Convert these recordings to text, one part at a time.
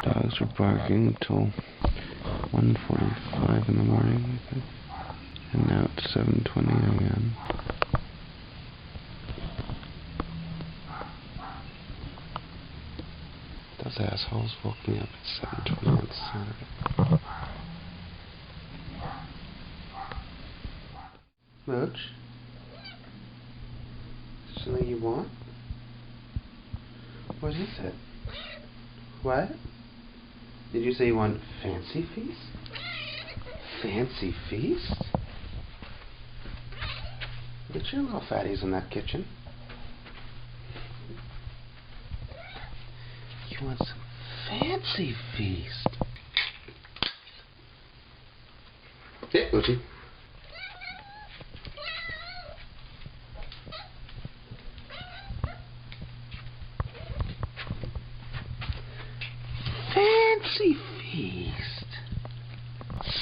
Dogs were barking until 1:45 in the morning, I think. And now it's 7:20 a.m. Those assholes woke me up at 7:20 on Saturday. Mooch? Something you want? What is it? What? Did you say you want fancy feast? Fancy feast? Get your little fatties in that kitchen. You want some fancy feast? Hey, Moochie. Fancy feast.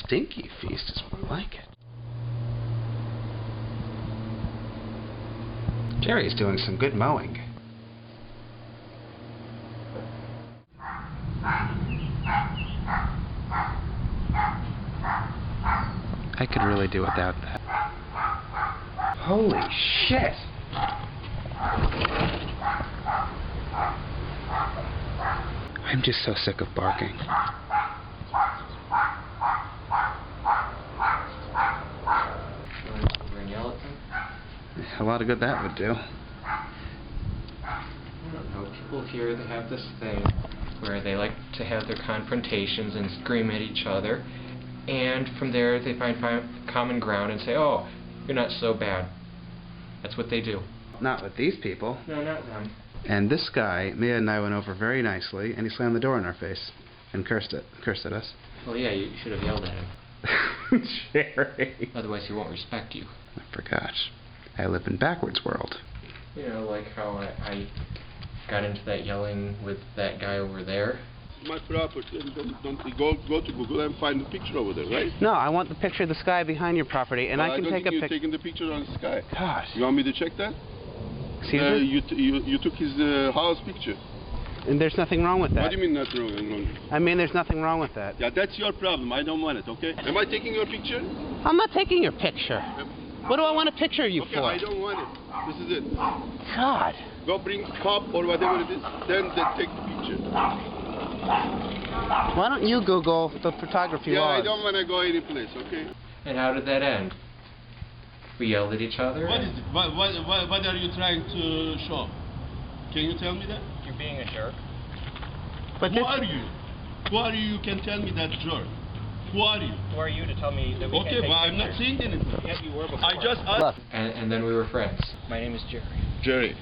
Stinky feast is more like it. Jerry's doing some good mowing. I could really do without that. Holy shit! I'm just so sick of barking. A lot of good that would do. I don't know. People here, they have this thing where they like to have their confrontations and scream at each other, and from there they find common ground and say, "Oh, you're not so bad." That's what they do. Not with these people. No, not them. And this guy, Mia and I went over very nicely, and he slammed the door in our face and cursed at us. Well, yeah, you should have yelled at him. Jerry. Otherwise, he won't respect you. I forgot. I live in backwards world. You know, like how I got into that yelling with that guy over there. My property, and don't go to Google and find the picture over there, right? No, I want the picture of the sky behind your property, and I can take a picture. You're taking the picture on the sky. Gosh. You want me to check that? Excuse me? You took his house picture. And there's nothing wrong with that. What do you mean nothing wrong? I mean, there's nothing wrong with that. Yeah, that's your problem. I don't want it, okay? Am I taking your picture? I'm not taking your picture. What do I want a picture of you for? I don't want it. This is it. God. Go bring cop or whatever it is, then take the picture. Why don't you Google the photography laws? I don't want to go any place, okay? And how did that end? We yelled at each other? What is it? What are you trying to show? Can you tell me that? You're being a jerk. But who are you? Who are you? You can tell me that jerk. Who are you? Who are you to tell me that we can't take Okay, but I'm pictures? not saying anything. Yes, you were before. I just asked. And then we were friends. My name is Jerry. Jerry.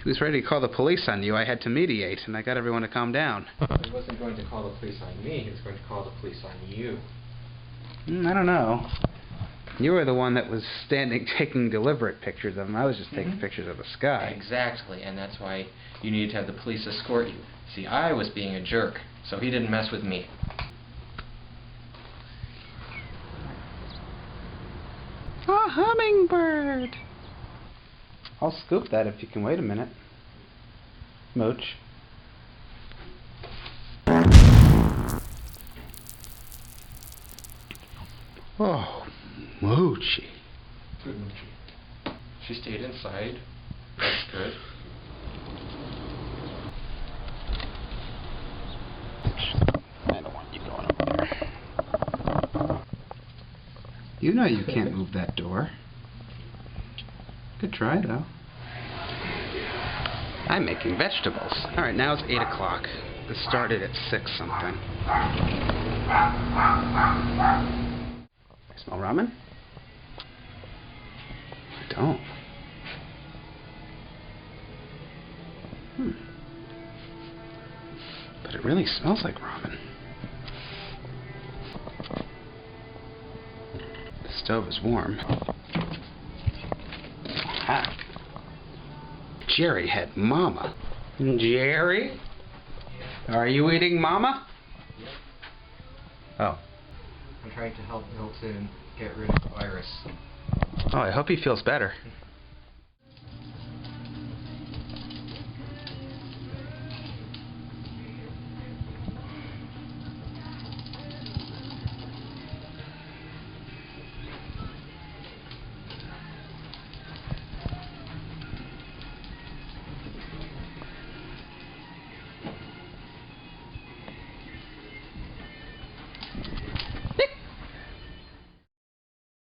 He was ready to call the police on you. I had to mediate, and I got everyone to calm down. He wasn't going to call the police on me. He was going to call the police on you. I don't know. You were the one that was standing taking deliberate pictures of him. I was just taking pictures of the sky. Exactly, and that's why you needed to have the police escort you. See, I was being a jerk, so he didn't mess with me. A hummingbird! I'll scoop that if you can wait a minute. Mooch. Oh, Moochie. Good Moochie. She stayed inside. That's good. I don't want you going over there. You know you can't move that door. Good try, though. I'm making vegetables. Alright, now it's 8 o'clock. This started at 6 something. I smell ramen? I don't. But it really smells like ramen. The stove is warm. Ah. Jerry had mama. Jerry? Are you eating mama? Yep. Oh. I'm trying to help Milton get rid of the virus. Oh, I hope he feels better.